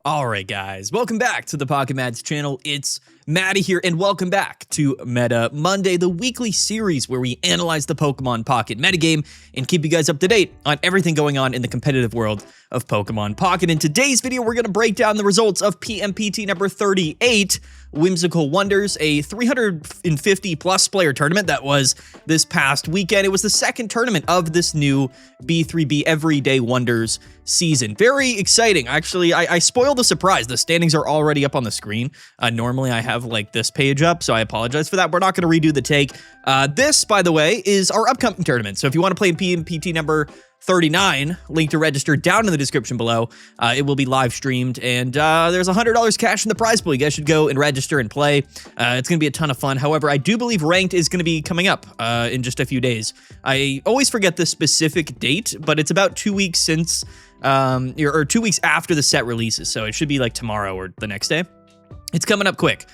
All right, guys, welcome back to the Pocket Mads channel. It's Maddie here, and welcome back to Meta Monday, the weekly series where we analyze the Pokemon Pocket metagame and keep you guys up to date on everything going on in the competitive world of Pokemon Pocket. In today's video, we're going to break down the results of PMPT number 38, Whimsical Wonders, a 350-plus player tournament that was this past weekend. It was the second tournament of this new B3B Everyday Wonders season. Very exciting. Actually, I spoiled the surprise. The standings are already up on the screen. Normally, I have like this page up, so I apologize for that. We're not going to redo the take. This, by the way, is our upcoming tournament. So if you want to play in PMPT number 39, link to register down in the description below. It will be live streamed, and there's $100 cash in the prize pool. You guys should go and register and play. It's going to be a ton of fun. However, I do believe ranked is going to be coming up in just a few days. I always forget the specific date, but it's about 2 weeks since, or 2 weeks after the set releases. So it should be like tomorrow or the next day. It's coming up quick.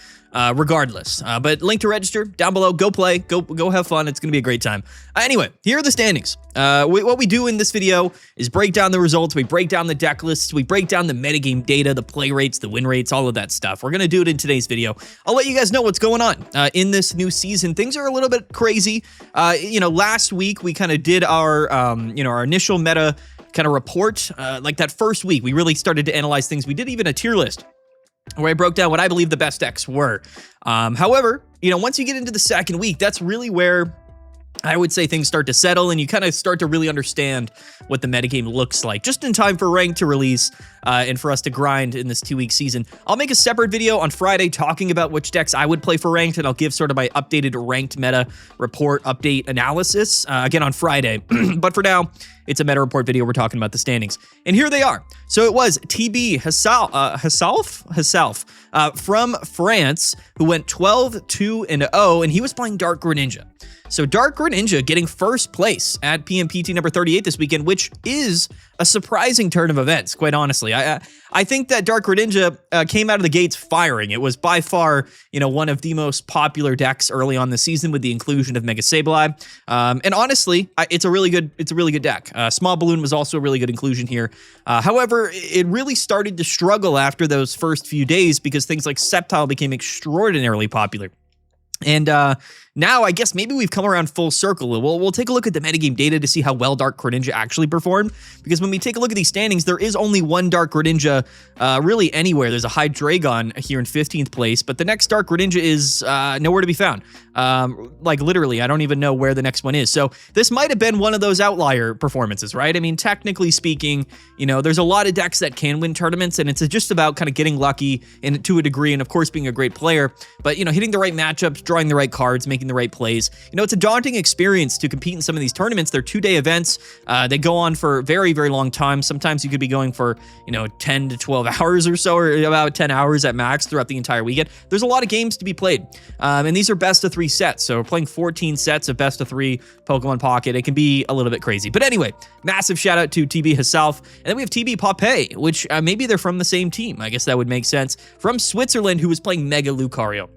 Regardless, but link to register down below. Go play, go have fun. It's gonna be a great time. Anyway, here are the standings. What we do in this video is break down the results. We break down the deck lists. We break down the metagame data, the play rates, the win rates, all of that stuff. We're gonna do it in today's video. I'll let you guys know what's going on in this new season. Things are a little bit crazy. Last week we kind of did our our initial meta kind of report. Like that first week, we really started to analyze things. We did even a tier list where I broke down what I believe the best decks were. However, once you get into the second week, that's really where I would say things start to settle and you kind of start to really understand what the metagame looks like, just in time for ranked to release and for us to grind in this 2-week season. I'll make a separate video on Friday talking about which decks I would play for ranked, and I'll give sort of my updated ranked meta report update analysis again on Friday. But for now, it's a meta report video. We're talking about the standings. And here they are. So it was TB Hassalf from France, who went 12-2-0, and he was playing Dark Greninja. So Dark Greninja getting first place at PMPT number 38 this weekend, which is a surprising turn of events, quite honestly. I think that Dark Greninja came out of the gates firing. It was by far, one of the most popular decks early on the season with the inclusion of Mega Sableye. And honestly, it's a really good deck. Small Balloon was also a really good inclusion here. However, it really started to struggle after those first few days because things like Sceptile became extraordinarily popular. And now I guess maybe we've come around full circle. We'll take a look at the metagame data to see how well Dark Greninja actually performed. Because when we take a look at these standings, there is only one Dark Greninja really anywhere. There's a Hydreigon here in 15th place, but the next Dark Greninja is nowhere to be found. Like literally, I don't even know where the next one is. So this might have been one of those outlier performances, right? I mean, technically speaking, there's a lot of decks that can win tournaments, and it's just about kind of getting lucky and to a degree, and of course being a great player. But hitting the right matchups, drawing the right cards, making the right plays. It's a daunting experience to compete in some of these tournaments. They're 2-day events. They go on for very, very long time. Sometimes you could be going for, 10 to 12 hours or so, or about 10 hours at max throughout the entire weekend. There's a lot of games to be played. And these are best of 3 sets. So we're playing 14 sets of best of 3 Pokemon Pocket. It can be a little bit crazy. But anyway, massive shout out to TB Hassalf. And then we have TB Popeye, which maybe they're from the same team. I guess that would make sense. From Switzerland, who was playing Mega Lucario.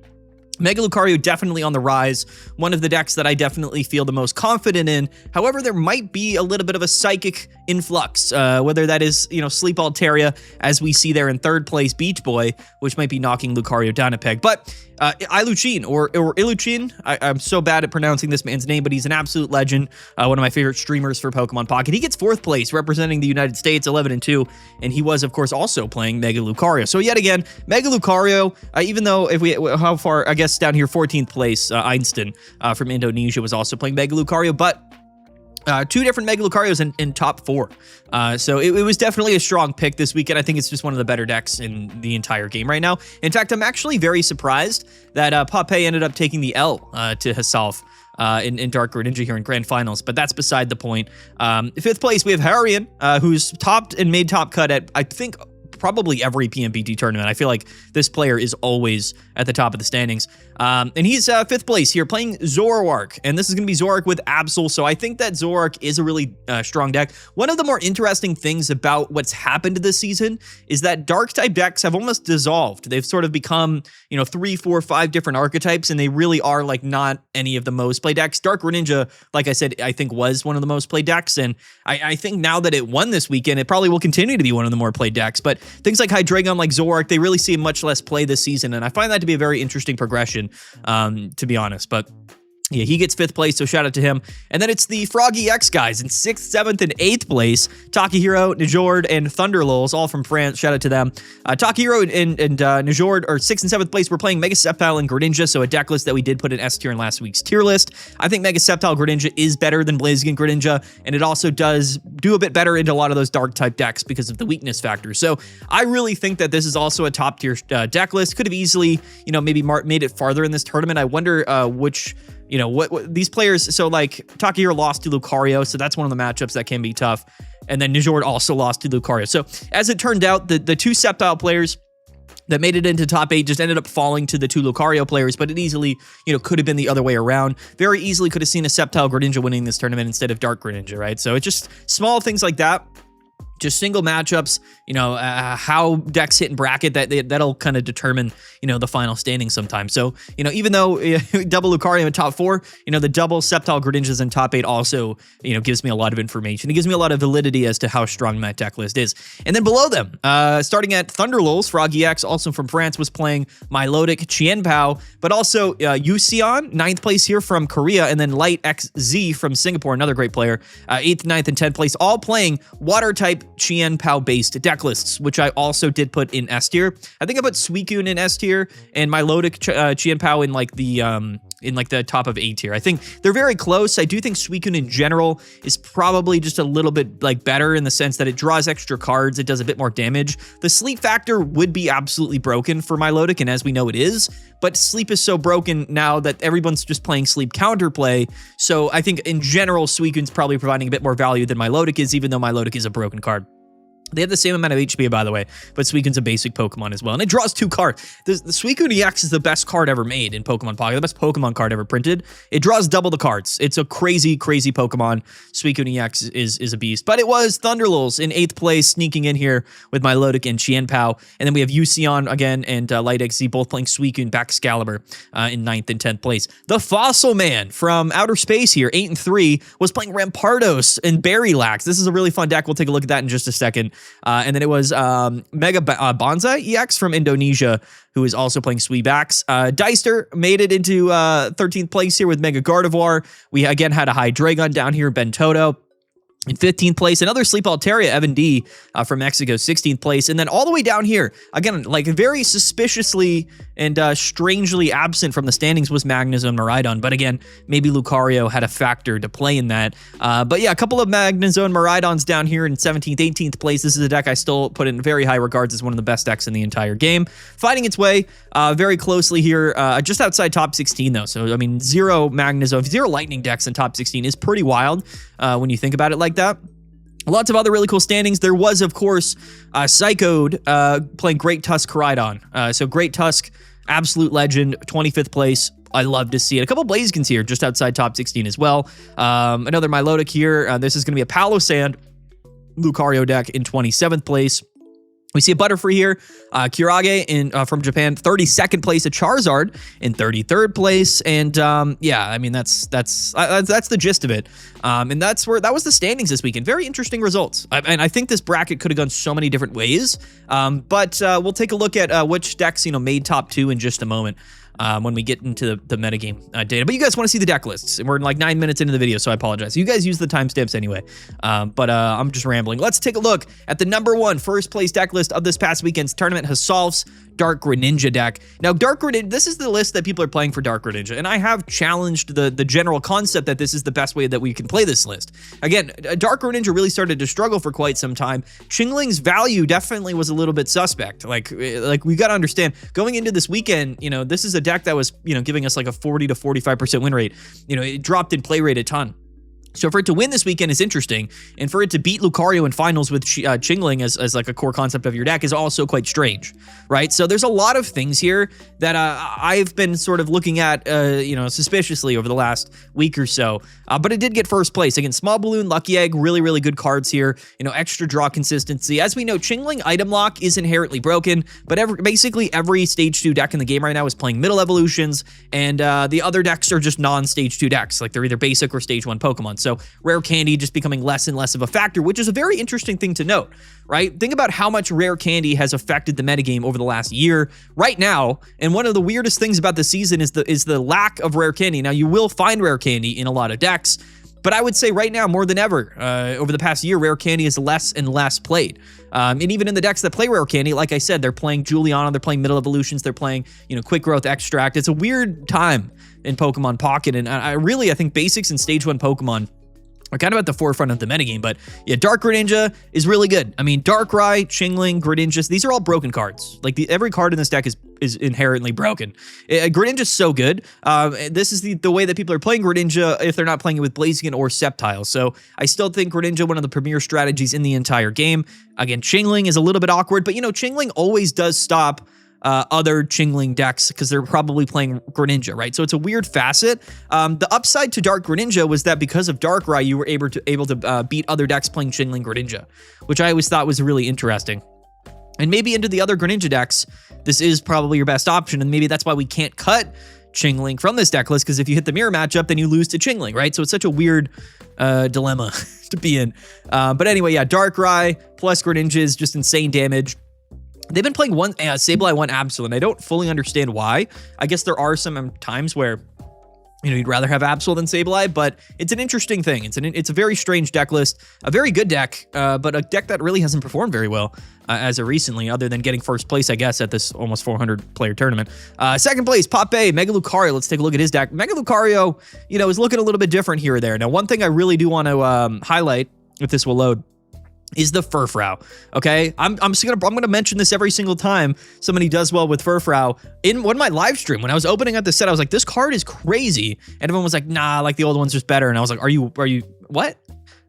Mega Lucario definitely on the rise, one of the decks that I definitely feel the most confident in. However, there might be a little bit of a psychic influx, whether that is, Sleep Altaria, as we see there in 3rd place, Beach Boy, which might be knocking Lucario down a peg. But Iluchin, or Iluchin, I'm so bad at pronouncing this man's name, but he's an absolute legend, one of my favorite streamers for Pokemon Pocket. He gets 4th place, representing the United States, 11-2, and he was, of course, also playing Mega Lucario. So yet again, Mega Lucario, even though how far, I guess down here, 14th place, Einstein from Indonesia was also playing Mega Lucario, but 2 different Mega Lucarios in top 4. So it was definitely a strong pick this weekend. I think it's just one of the better decks in the entire game right now. In fact, I'm actually very surprised that Popeye ended up taking the L to Hassalf in Dark Greninja here in Grand Finals, but that's beside the point. 5th place, we have Harian, who's topped and made top cut at, I think, probably every PMPT tournament. I feel like this player is always at the top of the standings. And he's 5th place here playing Zoroark. And this is going to be Zoroark with Absol. So I think that Zoroark is a really strong deck. One of the more interesting things about what's happened this season is that dark type decks have almost dissolved. They've sort of become, 3, 4, 5 different archetypes, and they really are like not any of the most played decks. Dark Greninja, like I said, I think was one of the most played decks. And I think now that it won this weekend, it probably will continue to be one of the more played decks. But things like Hydreigon, like Zoroark, they really see much less play this season, and I find that to be a very interesting progression, to be honest. But yeah, he gets 5th place, so shout out to him. And then it's the Froggy X guys in 6th, 7th, and 8th place. Takahiro, Najord, and Thunderlulz, all from France. Shout out to them. Takahiro and Najord are 6th and 7th place. We're playing Mega Sceptile and Greninja, so a deck list that we did put in S tier in last week's tier list. I think Mega Sceptile Greninja is better than Blaziken Greninja, and it also does do a bit better into a lot of those dark type decks because of the weakness factor. So I really think that this is also a top tier deck list. Could have easily, maybe made it farther in this tournament. I wonder which... what these players, so like Takahiro lost to Lucario, so that's one of the matchups that can be tough. And then Najord also lost to Lucario. So as it turned out, the 2 Sceptile players that made it into top 8 just ended up falling to the 2 Lucario players, but it easily, could have been the other way around. Very easily could have seen a Sceptile Greninja winning this tournament instead of Dark Greninja, right? So it's just small things like that. Just single matchups, how decks hit in bracket, that'll kind of determine, the final standing sometimes. So, even though double Lucario in top 4, the double Sceptile Greninjas in top 8 also, gives me a lot of information. It gives me a lot of validity as to how strong that deck list is. And then below them, starting at Thunderlulz, Froggy X, also from France, was playing Milotic, Qianpao, but also Yusion, 9th place here from Korea, and then Light XZ from Singapore, another great player, 8th, 9th, and 10th place, all playing water type Qianpao based deck lists, which I also did put in S tier. I think I put Suicune in S tier and Milotic Qianpao in the top of A tier. I think they're very close. I do think Suicune in general is probably just a little bit better in the sense that it draws extra cards, it does a bit more damage. The sleep factor would be absolutely broken for Milotic, and as we know it is, but sleep is so broken now that everyone's just playing sleep counterplay. So I think in general, Suicune's probably providing a bit more value than Milotic is, even though Milotic is a broken card. They have the same amount of HP, by the way, but Suicune's a basic Pokemon as well, and it draws 2 cards. The Suicune EX is the best card ever made in Pokemon Pocket, the best Pokemon card ever printed. It draws double the cards. It's a crazy, crazy Pokemon. Suicune EX is a beast, but it was Thunderlulz in 8th place, sneaking in here with Milotic and Qianpao, and then we have Yusion again and Light XZ both playing Suicune, Baxcalibur in 9th and 10th place. The Fossil Man from outer space here, 8 and 3, was playing Rampardos and Berrylax. This is a really fun deck. We'll take a look at that in just a second. And then it was Mega Bonsai EX from Indonesia, who is also playing Sweebax. Deister made it into 13th place here with Mega Gardevoir. We again had a Hydreigon down here, Bentoto. In 15th place, another Sleep Altaria, Evan D from Mexico, 16th place. And then all the way down here, again, very suspiciously and strangely absent from the standings was Magnezone Miraidon. But again, maybe Lucario had a factor to play in that. But yeah, a couple of Magnezone Miraidons down here in 17th, 18th place. This is a deck I still put in very high regards as one of the best decks in the entire game. Fighting its way very closely here, just outside top 16 though. So, I mean, 0 Magnezone, 0 Lightning decks in top 16 is pretty wild when you think about it like that. Lots of other really cool standings. There was, of course, Psychode playing Great Tusk Koraidon. So Great Tusk, absolute legend, 25th place. I love to see it. A couple Blazekins here just outside top 16 as well. Another Milotic here. This is going to be a Palossand Lucario deck in 27th place. We see a Butterfree here, Kurage from Japan, 32nd place, a Charizard in 33rd place, and yeah, I mean that's the gist of it, and that was the standings this weekend. Very interesting results, and I think this bracket could have gone so many different ways, but we'll take a look at which decks made top 2 in just a moment. When we get into the metagame data. But you guys want to see the deck lists, and we're 9 minutes into the video, so I apologize. You guys use the timestamps anyway, but I'm just rambling. Let's take a look at the number 1 first place deck list of this past weekend's tournament, Hasalf's Dark Greninja deck. Now, Dark Greninja, this is the list that people are playing for Dark Greninja, and I have challenged the general concept that this is the best way that we can play this list. Again, Dark Greninja really started to struggle for quite some time. Chingling's value definitely was a little bit suspect. Like we got to understand, going into this weekend, this is a deck that was, giving us a 40 to 45% win rate. It dropped in play rate a ton. So for it to win this weekend is interesting, and for it to beat Lucario in finals with Chingling as a core concept of your deck is also quite strange, right? So there's a lot of things here that I've been sort of looking at, suspiciously over the last week or so, but it did get first place. Again, Small Balloon, Lucky Egg, really, really good cards here, extra draw consistency. As we know, Chingling item lock is inherently broken, but basically every Stage 2 deck in the game right now is playing Middle Evolutions, and the other decks are just non-Stage 2 decks, like they're either basic or Stage 1 Pokemon. So So rare candy just becoming less and less of a factor, which is a very interesting thing to note, right? Think about how much rare candy has affected the metagame over the last year right now. And one of the weirdest things about the season is the lack of rare candy. Now, you will find rare candy in a lot of decks, but I would say right now, more than ever, over the past year, rare candy is less and less played. And even in the decks that play rare candy, like I said, they're playing Juliana, they're playing Middle Evolutions, they're playing, Quick Growth Extract. It's a weird time in Pokemon Pocket, and I think Basics and Stage 1 Pokemon are kind of at the forefront of the metagame. But yeah, Dark Greninja is really good. I mean, Darkrai, Chingling, Greninja, these are all broken cards. Like every card in this deck is inherently broken. Greninja's so good. This is the way that people are playing Greninja if they're not playing it with Blaziken or Sceptile. So I still think Greninja, one of the premier strategies in the entire game. Again, Chingling is a little bit awkward, but Chingling always does stop other Chingling decks because they're probably playing Greninja, right? So it's a weird facet. The upside to Dark Greninja was that because of Darkrai, you were able to beat other decks playing Chingling Greninja, which I always thought was really interesting. And maybe into the other Greninja decks, this is probably your best option, and maybe that's why we can't cut Chingling from this deck list, because if you hit the mirror matchup, then you lose to Chingling, right? So it's such a weird dilemma to be in. But anyway, yeah, Darkrai plus Greninja is just insane damage. They've been playing one Sableye, one Absol, and I don't fully understand why. I guess there are some times where you'd rather have Absol than Sableye, but it's an interesting thing. It's a very strange deck list, a very good deck, but a deck that really hasn't performed very well as of recently, other than getting first place, I guess, at this almost 400-player tournament. Second place, Pop Bay, Mega Lucario. Let's take a look at his deck. Mega Lucario, is looking a little bit different here or there. Now, one thing I really do want to highlight, if this will load, is the Furfrou. Okay, I'm gonna mention this every single time somebody does well with Furfrou. In one of my live stream, when I was opening up the set, I was like, this card is crazy, and everyone was like, nah, like the old one's just better. And I was like, are you what?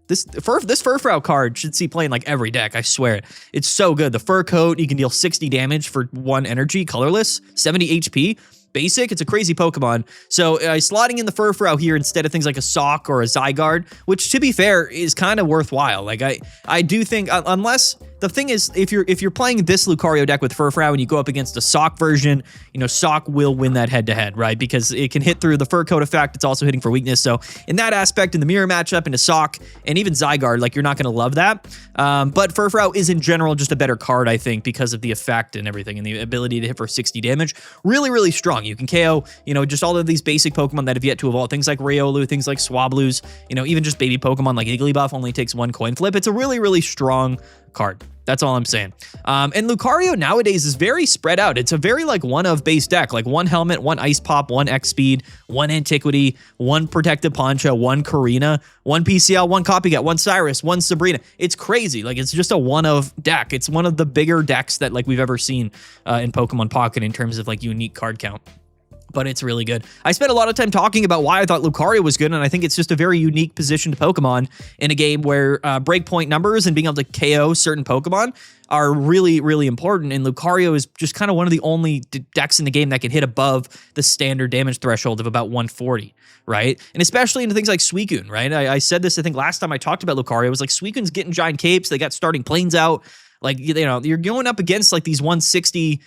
This Furfrou card should see play in like every deck. I swear it. It's so good. The fur coat, you can deal 60 damage for 1 energy, colorless, 70 HP. Basic, it's a crazy Pokemon. So slotting in the Furfrou here instead of things like a Sock or a Zygarde, which to be fair is kind of worthwhile. Like I do think, unless the thing is, if you're playing this Lucario deck with Furfrou and you go up against a Sock version, Sock will win that head-to-head, right? Because it can hit through the fur coat effect. It's also hitting for weakness. So in that aspect, in the mirror matchup, into Sock and even Zygarde, like you're not going to love that. But Furfrou is in general just a better card, I think, because of the effect and everything and the ability to hit for 60 damage. Really, really strong. You can KO, just all of these basic Pokemon that have yet to evolve. Things like Riolu, things like Swablu's, even just baby Pokemon like Igglybuff only takes 1 coin flip. It's a really, really strong card. That's all I'm saying. And Lucario nowadays is very spread out. It's a very one of base deck, like 1 Helmet, 1 Ice Pop, 1 X Speed, 1 Antiquity, 1 Protective Poncho, 1 Karina, 1 PCL, 1 Copycat, 1 Cyrus, 1 Sabrina. It's crazy. Like it's just a one of deck. It's one of the bigger decks that we've ever seen in Pokemon Pocket in terms of unique card count. But it's really good. I spent a lot of time talking about why I thought Lucario was good, and I think it's just a very unique positioned Pokemon in a game where breakpoint numbers and being able to KO certain Pokemon are really, really important, and Lucario is just kind of one of the only decks in the game that can hit above the standard damage threshold of about 140, right? And especially into things like Suicune, right? I said this, I think, last time I talked about Lucario. It was like Suicune's getting giant capes, they got starting planes out, you're going up against these 160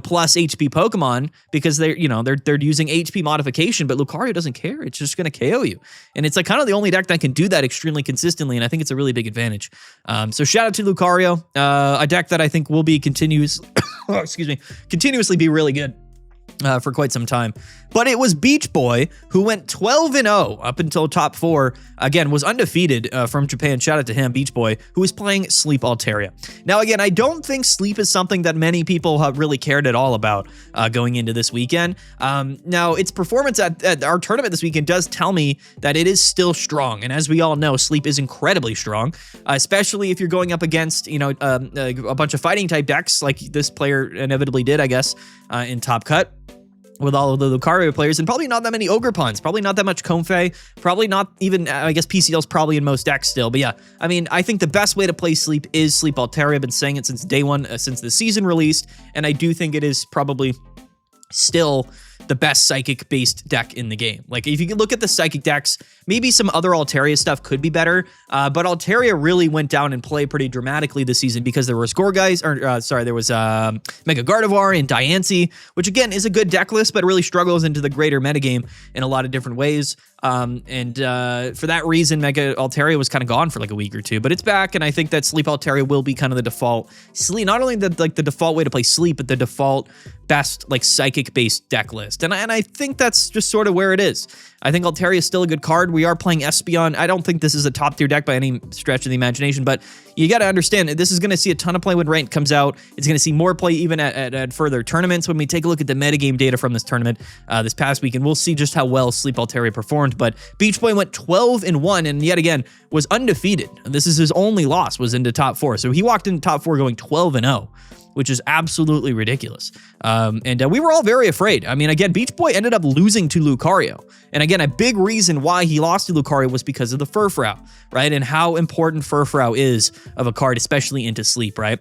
plus HP Pokemon because they're using HP modification, but Lucario doesn't care. It's just going to KO you. And it's kind of the only deck that can do that extremely consistently, and I think it's a really big advantage. So shout out to Lucario, a deck that I think will be continuously be really good for quite some time. But it was Beach Boy who went 12-0 up until top 4. Again, was undefeated from Japan. Shout out to him, Beach Boy, who was playing Sleep Altaria. Now, again, I don't think Sleep is something that many people have really cared at all about going into this weekend. Now, its performance at our tournament this weekend does tell me that it is still strong. And as we all know, Sleep is incredibly strong, especially if you're going up against, a bunch of fighting type decks like this player inevitably did, I guess, in Top Cut, with all of the Lucario players, and probably not that many Ogerpons, probably not that much Comfey, probably not even, I guess PCL's probably in most decks still. But yeah, I mean, I think the best way to play Sleep is Sleep Altaria. I've been saying it since day one, since the season released, and I do think it is probably still the best Psychic-based deck in the game. If you can look at the Psychic decks, maybe some other Altaria stuff could be better, but Altaria really went down in play pretty dramatically this season because there was there was Mega Gardevoir and Diancie, which again is a good deck list, but really struggles into the greater metagame in a lot of different ways. For that reason, Mega Altaria was kind of gone for like a week or two, but it's back, and I think that Sleep Altaria will be kind of the default sleep, not only the default way to play Sleep, but the default best like psychic based deck list. And I think that's just sort of where it is. I think Altaria is still a good card. We are playing Espeon. I don't think this is a top tier deck by any stretch of the imagination, but you got to understand that this is going to see a ton of play when Ranked comes out. It's going to see more play even at further tournaments. When we take a look at the metagame data from this tournament this past weekend, we'll see just how well Sleep Altaria performed. But Beach Boy went 12-1 and yet again was undefeated. This is his only loss, was into top 4. So he walked into top 4 going 12-0. Which is absolutely ridiculous. We were all very afraid. I mean, again, Beach Boy ended up losing to Lucario. And again, a big reason why he lost to Lucario was because of the Furfrou, right? And how important Furfrou is of a card, especially into Sleep, right?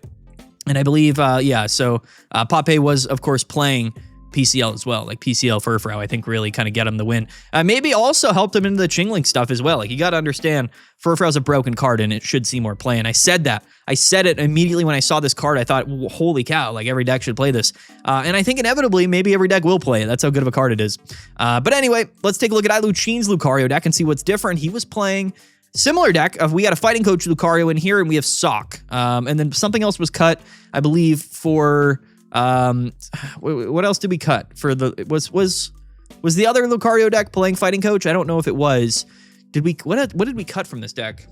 And I believe, Pape was, of course, playing PCL as well, like PCL Furfrou, I think really kind of get him the win. Maybe also helped him into the Chingling stuff as well. Like, you got to understand, Furfrou's a broken card and it should see more play. And I said that. I said it immediately when I saw this card. I thought, holy cow, like every deck should play this. And I think inevitably, maybe every deck will play it. That's how good of a card it is. But anyway, let's take a look at iLuchine's Lucario deck and see what's different. He was playing similar deck of, we got a Fighting Coach Lucario in here and we have Sock. And then something else was cut, I believe, for... what else did we cut for the was the other Lucario deck playing Fighting Coach? I don't know if it was. What did we cut from this deck?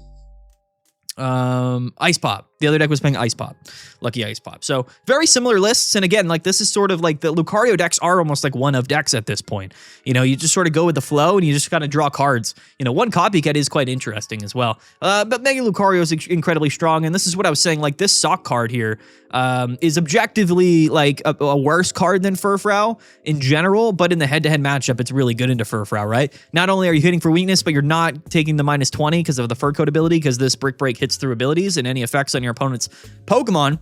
Ice Pop. The other deck was playing Ice Pop. Lucky Ice Pop. So very similar lists. And again, like this is sort of like the Lucario decks are almost like one of decks at this point. You know, you just sort of go with the flow and you just kind of draw cards. You know, one copycat is quite interesting as well. But Mega Lucario is incredibly strong. And this is what I was saying, like this Sock card here is objectively like a worse card than Furfrou in general, but in the head-to-head matchup, it's really good into Furfrou, right? Not only are you hitting for weakness, but you're not taking the -20 because of the Fur Coat ability, because this Brick Break hits through abilities and any effects on your opponent's Pokemon.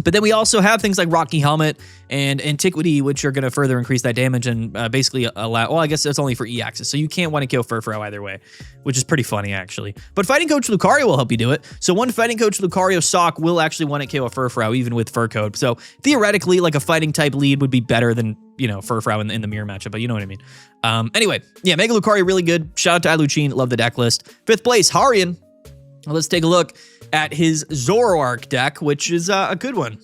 But then we also have things like Rocky Helmet and Antiquity, which are going to further increase that damage and basically allow... Well, I guess that's only for E-Axis, so you can't want to kill Furfrou either way, which is pretty funny, actually. But Fighting Coach Lucario will help you do it. So one Fighting Coach Lucario Sock will actually want to kill a Furfrou, even with Fur Coat. So theoretically, like a Fighting-type lead would be better than, you know, Furfrou in the mirror matchup, but you know what I mean. Anyway, yeah, Mega Lucario, really good. Shout out to iLuchine, love the deck list. 5th place, Harian. Well, let's take a look at his Zoroark deck, which is a good one.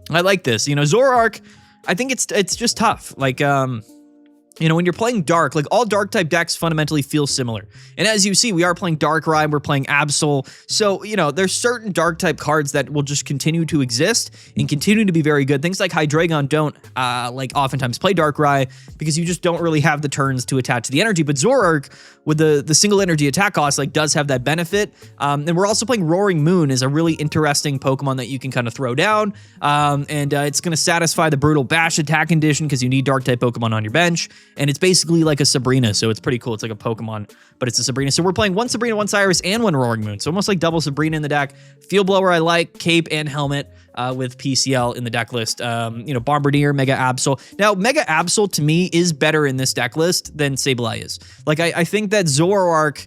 I like this. You know, Zoroark, I think it's just tough. Like, you know, when you're playing Dark, like all Dark-type decks fundamentally feel similar. And as you see, we are playing Darkrai, we're playing Absol. So, you know, there's certain Dark-type cards that will just continue to exist and continue to be very good. Things like Hydreigon don't, like, oftentimes play Darkrai because you just don't really have the turns to attach the energy. But Zoroark, with the single energy attack cost, like, does have that benefit. And we're also playing Roaring Moon is a really interesting Pokemon that you can kind of throw down. It's going to satisfy the Brutal Bash attack condition because you need Dark-type Pokemon on your bench. And it's basically like a Sabrina, so it's pretty cool. It's like a Pokemon, but it's a Sabrina. So we're playing one Sabrina, one Cyrus, and one Roaring Moon. So almost like double Sabrina in the deck. Field Blower I like, Cape and Helmet with PCL in the deck list. You know, Bombardier, Mega Absol. Now, Mega Absol to me is better in this deck list than Sableye is. Like, I think that Zoroark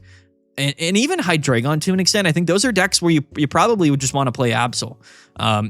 and even Hydreigon to an extent, I think those are decks where you probably would just want to play Absol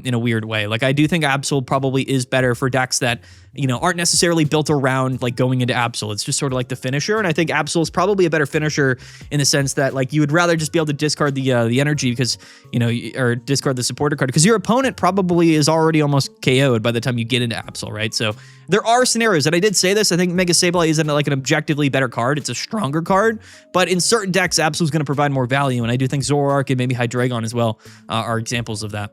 in a weird way. Like, I do think Absol probably is better for decks that, you know, aren't necessarily built around like going into Absol. It's just sort of like the finisher. And I think Absol is probably a better finisher in the sense that like you would rather just be able to discard the energy because, you know, or discard the supporter card because your opponent probably is already almost KO'd by the time you get into Absol, right? So there are scenarios, and I did say this, I think Mega Sableye isn't like an objectively better card. It's a stronger card, but in certain decks, Absol is going to provide more value. And I do think Zoroark and maybe Hydreigon as well are examples of that.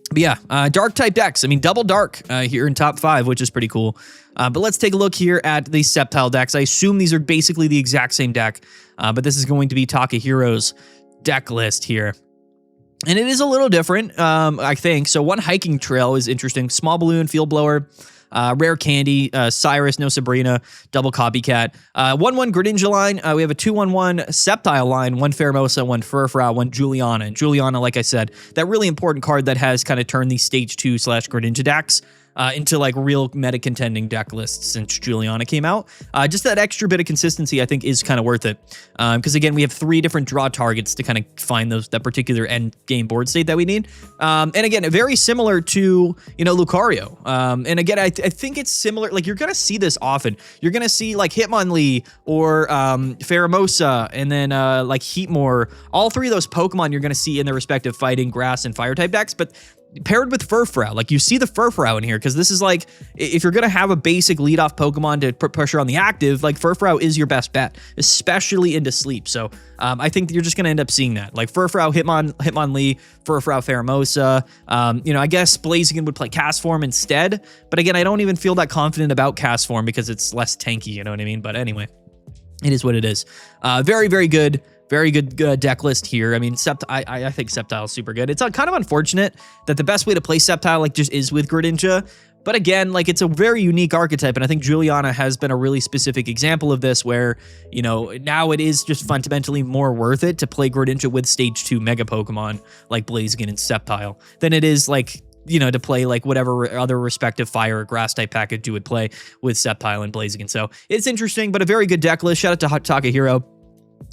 But yeah, dark type decks. I mean, double dark here in top 5, which is pretty cool. But let's take a look here at the Sceptile decks. I assume these are basically the exact same deck, but this is going to be Takahiro's deck list here. And it is a little different, I think. So one Hiking Trail is interesting. Small Balloon, Field Blower, Rare Candy, Cyrus, no Sabrina, double Copycat. 1-1 Greninja line. We have a 2-1-1 Sceptile line, 1 Pheromosa, 1 Furfrou, 1 Juliana. And Juliana, like I said, that really important card that has kind of turned these stage 2/Greninja decks into like real meta contending deck lists since Juliana came out. Just that extra bit of consistency, I think, is kind of worth it. Because again, we have 3 different draw targets to kind of find that particular end game board state that we need. And again, very similar to, Lucario. And again, I think it's similar. Like, you're going to see this often. You're going to see like Hitmonlee or Pheromosa, and then like Heatmore. All 3 of those Pokemon you're going to see in their respective fighting, grass, and fire type decks. But paired with Furfrou, like you see the Furfrou in here, because this is like, if you're going to have a basic leadoff Pokemon to put pressure on the active, like Furfrou is your best bet, especially into sleep. So I think you're just going to end up seeing that. Like Furfrou, Hitmonlee, Furfrou, Pheromosa. I guess Blaziken would play Cast Form instead, but again, I don't even feel that confident about Cast Form because it's less tanky, you know what I mean? But anyway, it is what it is. Very, very good. Very good deck list here. I mean, I think Sceptile is super good. It's kind of unfortunate that the best way to play Sceptile like just is with Greninja. But again, like it's a very unique archetype, and I think Juliana has been a really specific example of this where, now it is just fundamentally more worth it to play Greninja with Stage 2 Mega Pokemon like Blaziken and Sceptile than it is like, to play like whatever other respective fire or grass type package you would play with Sceptile and Blaziken. So it's interesting, but a very good deck list. Shout out to Hot Takahiro.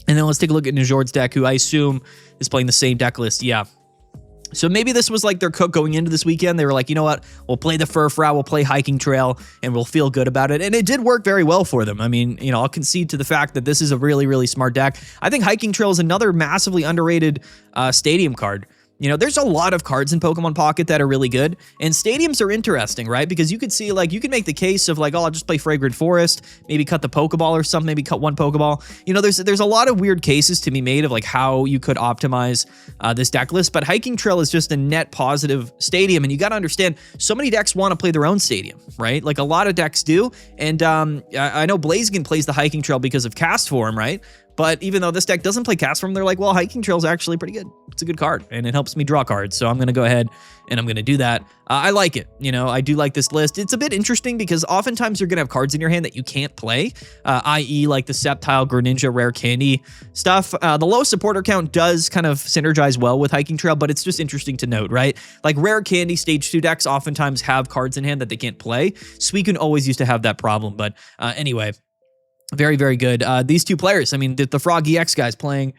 And then let's take a look at Najord's deck, who I assume is playing the same deck list. Yeah. So maybe this was like their cook going into this weekend. They were like, you know what? We'll play the Furfrou, we'll play Hiking Trail, and we'll feel good about it. And it did work very well for them. I mean, I'll concede to the fact that this is a really, really smart deck. I think Hiking Trail is another massively underrated stadium card. There's a lot of cards in Pokemon Pocket that are really good, and stadiums are interesting, right? Because you could see, like, you can make the case of like, oh, I'll just play Fragrant Forest, maybe cut the Pokeball or something, maybe cut one Pokeball. There's a lot of weird cases to be made of like how you could optimize this deck list, but Hiking Trail is just a net positive stadium, and you got to understand, so many decks want to play their own stadium, right? Like a lot of decks do, and I know Blaziken plays the Hiking Trail because of Cast Form, right? But even though this deck doesn't play Cast Form, they're like, well, Hiking Trail is actually pretty good. It's a good card, and it helps me draw cards. So I'm going to go ahead and I'm going to do that. I like it. I do like this list. It's a bit interesting because oftentimes you're going to have cards in your hand that you can't play, i.e. like the Sceptile, Greninja, Rare Candy stuff. The low supporter count does kind of synergize well with Hiking Trail, but it's just interesting to note, right? Like Rare Candy Stage 2 decks oftentimes have cards in hand that they can't play. Suicune always used to have that problem, but anyway. Very, very good. These 2 players, I mean, the Frog EX guys playing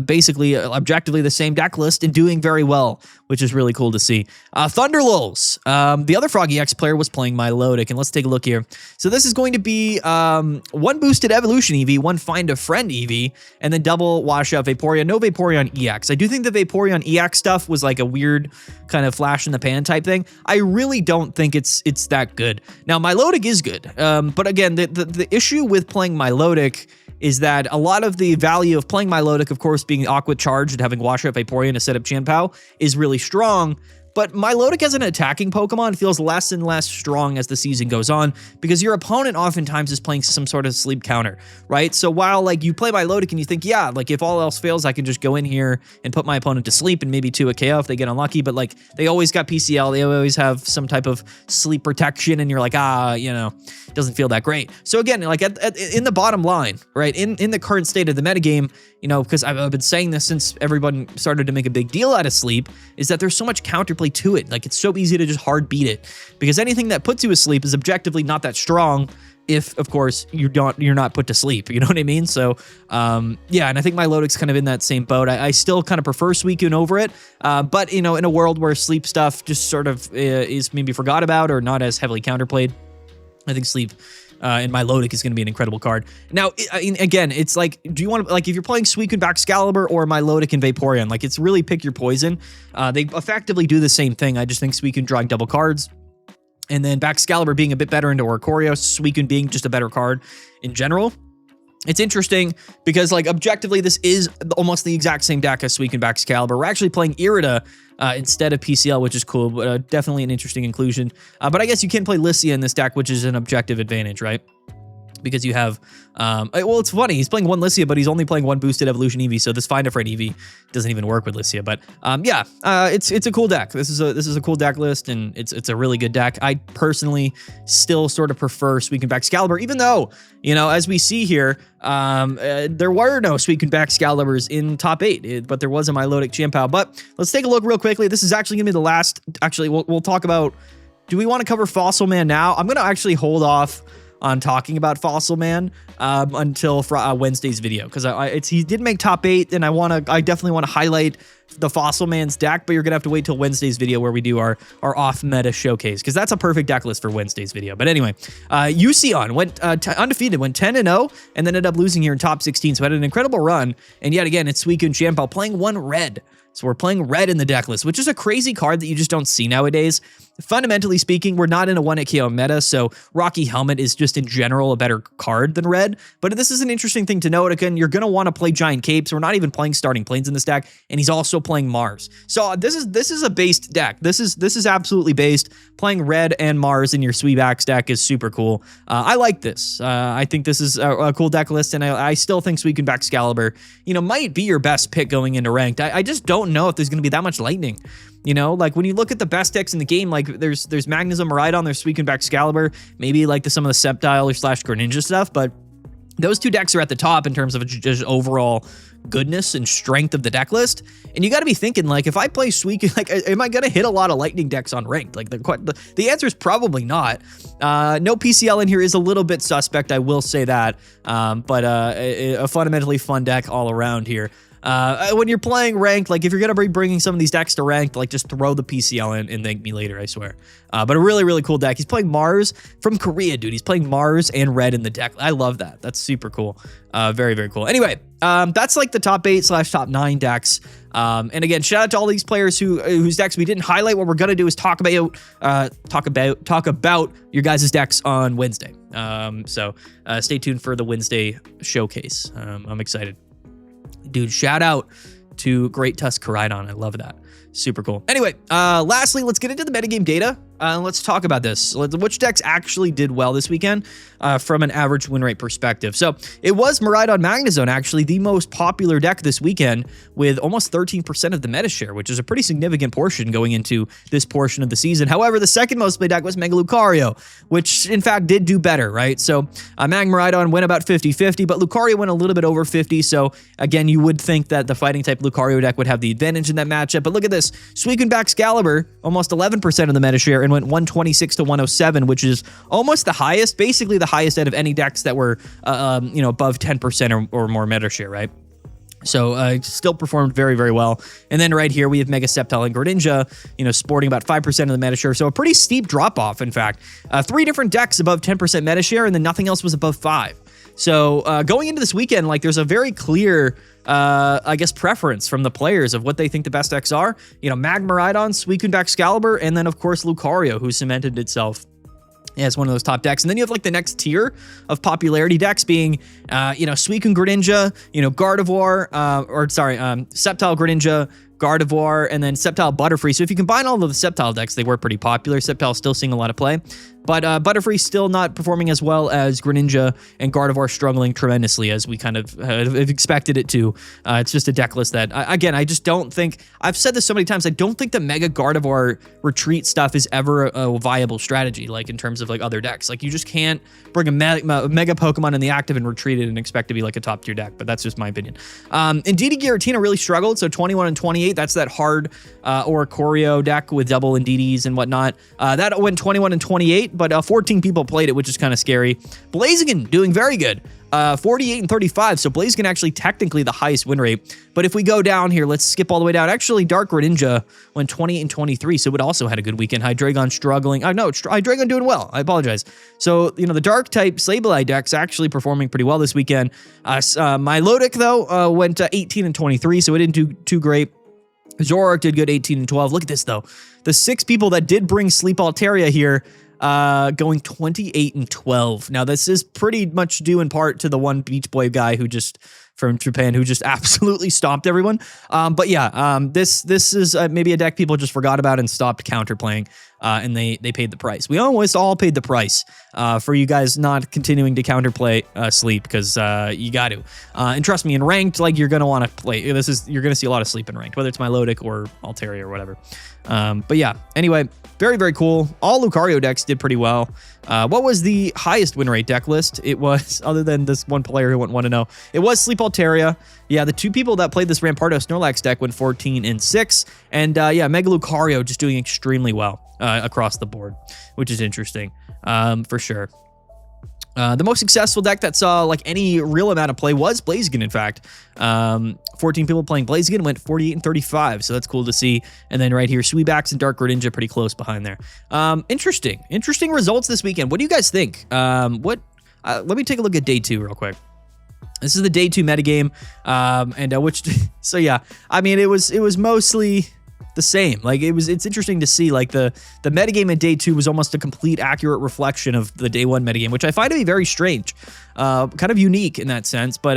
basically objectively the same deck list and doing very well, which is really cool to see. Thunderlulz, the other Frog EX player was playing Milotic, and let's take a look here. So this is going to be 1 boosted Evolution EV, 1 Find a Friend EV, and then double washout Vaporeon. No Vaporeon EX. I do think the Vaporeon EX stuff was like a weird kind of flash in the pan type thing. I really don't think it's that good. Now, Milotic is good, but again, the issue with playing Milotic is that a lot of the value of playing Milotic, of course, being Aqua Charged and having Washout Vaporeon to set up Chien-Pao is really strong. But Milotic as an attacking Pokemon feels less and less strong as the season goes on because your opponent oftentimes is playing some sort of sleep counter, right? So while like you play Milotic and you think, yeah, like if all else fails, I can just go in here and put my opponent to sleep and maybe 2 a KO if they get unlucky. But like they always got PCL, they always have some type of sleep protection, and you're like, it doesn't feel that great. So again, like in the bottom line, right, in the current state of the metagame, because I've been saying this since everyone started to make a big deal out of sleep, is that there's so much counterplay to it. Like it's so easy to just hard beat it because anything that puts you asleep is objectively not that strong if, of course, you're not put to sleep. You know what I mean? So, yeah, and I think Milotic's kind of in that same boat. I still kind of prefer Suicune over it, but, in a world where sleep stuff just sort of is maybe forgot about or not as heavily counterplayed, I think sleep and Milotic is going to be an incredible card. Now, again, it's like, do you want to, like, if you're playing Suicune Baxcalibur or Milotic and Vaporeon, like, it's really pick your poison. They effectively do the same thing. I just think Suicune drawing double cards, and then Baxcalibur being a bit better into Oricorio, Suicune being just a better card in general. It's interesting because, like, objectively, this is almost the exact same deck as Suicune Baxcalibur. We're actually playing Irida instead of PCL, which is cool, but definitely an interesting inclusion. But I guess you can play Lycia in this deck, which is an objective advantage, right? Because you have, well, it's funny. He's playing one Lycia, but he's only playing one boosted Evolution Eevee, so this Find a Friend Eevee doesn't even work with Lycia. But yeah, it's a cool deck. This is a cool deck list, and it's a really good deck. I personally still sort of prefer Suicune Baxcalibur, even though, as we see here, there were no Suicune Baxcaliburs in top 8, but there was a Milotic Chien-Pao. But let's take a look real quickly. This is actually gonna be the last. Actually, we'll talk about do we want to cover Fossil Man now? I'm going to actually hold off on talking about Fossil Man until Wednesday's video, because he did make top 8, and I definitely want to highlight the Fossil Man's deck, but you're gonna have to wait till Wednesday's video where we do our off meta showcase, because that's a perfect deck list for Wednesday's video. But anyway, Ucion went undefeated, went 10-0, and then ended up losing here in top 16, so had an incredible run. And yet again, it's Suicune Champao playing 1 red. So we're playing red in the deck list, which is a crazy card that you just don't see nowadays. Fundamentally speaking, we're not in a 1-hit KO meta, so Rocky Helmet is just in general a better card than red. But this is an interesting thing to note. Again, you're going to want to play Giant Capes. We're not even playing Starting Plains in this deck, and he's also playing Mars. So this is a based deck. This is absolutely based. Playing red and Mars in your Sweebax deck is super cool. I like this. I think this is a cool deck list, and I still think Suicune Excalibur, might be your best pick going into ranked. I just don't know if there's going to be that much lightning. Like when you look at the best decks in the game, like there's Magnezone Miraidon, there's Suicune Excalibur, maybe like some of the Sceptile or / Greninja stuff, but those 2 decks are at the top in terms of just overall goodness and strength of the deck list. And you got to be thinking, like, if I play Suicune, like, am I going to hit a lot of lightning decks on ranked? Like, the answer is probably not. No PCL in here is a little bit suspect, I will say that. But a fundamentally fun deck all around here. When you're playing ranked, like if you're going to be bringing some of these decks to ranked, like just throw the PCL in and thank me later, I swear. But a really, really cool deck. He's playing Mars from Korea, dude. He's playing Mars and red in the deck. I love that. That's super cool. Very, very cool. Anyway, that's like the top 8 / top 9 decks. And again, shout out to all these players whose decks we didn't highlight. What we're going to do is talk about your guys' decks on Wednesday. So stay tuned for the Wednesday showcase. I'm excited. Dude, shout out to Great Tusk Koraidon. I love that. Super cool. Anyway, lastly, let's get into the metagame data. Let's talk about this. Which decks actually did well this weekend from an average win rate perspective. So it was Miraidon Magnezone, actually the most popular deck this weekend with almost 13% of the meta share, which is a pretty significant portion going into this portion of the season. However, the second most played deck was Mega Lucario, which in fact did do better, right? So Mag Miraidon went about 50-50, but Lucario went a little bit over 50. So again, you would think that the fighting type Lucario deck would have the advantage in that matchup. But look at this. Suicune Excalibur, almost 11% of the meta share, and went 126 to 107, which is almost the highest, basically the highest out of any decks that were, above 10% or more meta share, right? So still performed very, very well. And then right here, we have Mega Sceptile and Greninja, sporting about 5% of the meta share. So a pretty steep drop off, in fact. 3 different decks above 10% meta share, and then nothing else was above 5. So going into this weekend, like there's a very clear, preference from the players of what they think the best decks are. Mag Miraidon, Suicune Excalibur, and then of course Lucario, who cemented itself as one of those top decks. And then you have like the next tier of popularity decks being, Suicune Greninja, Gardevoir, Sceptile Greninja, Gardevoir, and then Sceptile Butterfree. So if you combine all of the Sceptile decks, they were pretty popular. Sceptile still seeing a lot of play, but Butterfree still not performing as well as Greninja, and Gardevoir struggling tremendously as we kind of have expected it to. It's just a deck list that, again, I just don't think, I've said this so many times, I don't think the Mega Gardevoir retreat stuff is ever a viable strategy, like in terms of like other decks. Like you just can't bring a Mega Pokemon in the active and retreat it and expect to be like a top tier deck, but that's just my opinion. Indeedee Giratina really struggled, so 21 and 28, that's that hard Oricorio deck with double Indeedees and whatnot. That went 21 and 28, but 14 people played it, which is kind of scary. Blaziken doing very good. 48 and 35, so Blaziken actually technically the highest win rate. But if we go down here, let's skip all the way down. Actually, Dark Greninja went 28 and 23, so it also had a good weekend. Hydreigon struggling. Hydreigon doing well. I apologize. So, the Dark type Sableye deck's actually performing pretty well this weekend. Milotic, though, went 18 and 23, so it didn't do too great. Zoroark did good, 18 and 12. Look at this, though. The 6 people that did bring Sleep Altaria here, going 28 and 12. Now, this is pretty much due in part to the one Beach Boy guy from Japan who just absolutely stomped everyone. But yeah, this is maybe a deck people just forgot about and stopped counterplaying, and they paid the price. We almost all paid the price for you guys not continuing to counterplay Sleep, because you got to. And trust me, in ranked, like you're gonna want to play. You're gonna see a lot of Sleep in ranked, whether it's Milotic or Altaria or whatever. But yeah, anyway, very, very cool. All Lucario decks did pretty well. What was the highest win rate deck list? It was, other than this one player who went 1-0, it was Sleep Altaria. Yeah, the 2 people that played this Rampardo Snorlax deck went 14 and 6. And yeah, Mega Lucario just doing extremely well. across the board, which is interesting for sure. The most successful deck that saw like any real amount of play was Blaziken, in fact. 14 people playing Blaziken went 48 and 35, so that's cool to see. And then right here, Sweebacks and Dark Greninja pretty close behind there. Interesting results this weekend. What do you guys think? Let me take a look at day 2 real quick. This is the day 2 metagame, so yeah, I mean, it was mostly the same. Like it's interesting to see like the metagame in day 2 was almost a complete accurate reflection of the day 1 metagame, which I find to be very strange, kind of unique in that sense. But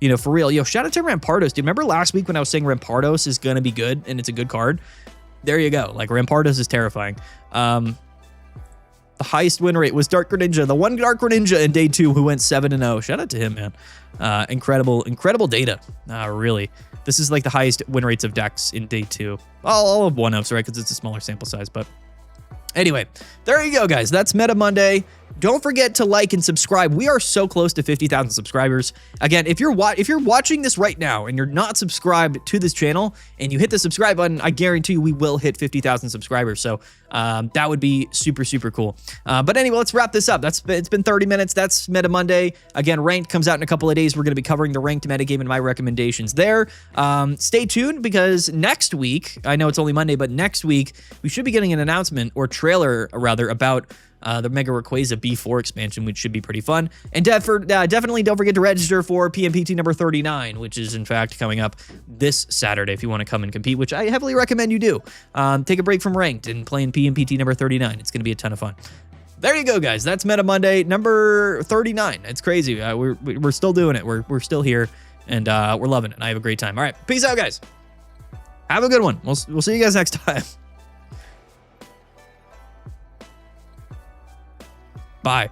you know, for real, shout out to Rampardos, dude. Remember last week when I was saying Rampardos is gonna be good and it's a good card? There you go. Like Rampardos is terrifying. The highest win rate was Dark Greninja, the one Dark Greninja in day 2 who went 7-0. Shout out to him, man. Incredible data. Really. This is like the highest win rates of decks in day 2. All of 1-ups, right? Because it's a smaller sample size. But anyway, there you go, guys. That's Meta Monday. Don't forget to like and subscribe. We are so close to 50,000 subscribers. Again, if you're watching this right now and you're not subscribed to this channel and you hit the subscribe button, I guarantee you we will hit 50,000 subscribers. So that would be super, super cool. But anyway, let's wrap this up. It's been 30 minutes. That's Meta Monday. Again, Ranked comes out in a couple of days. We're going to be covering the Ranked metagame and my recommendations there. Stay tuned because next week, I know it's only Monday, but next week we should be getting an announcement or trailer rather about the Mega Rayquaza B4 expansion, which should be pretty fun. And definitely don't forget to register for PMPT number 39, which is in fact coming up this Saturday if you want to come and compete, which I heavily recommend you do. Take a break from Ranked and play in PMPT number 39. It's going to be a ton of fun. There you go, guys. That's Meta Monday number 39. It's crazy. We're still doing it. We're still here, and we're loving it. I have a great time. All right, peace out, guys. Have a good one. We'll see you guys next time. Bye.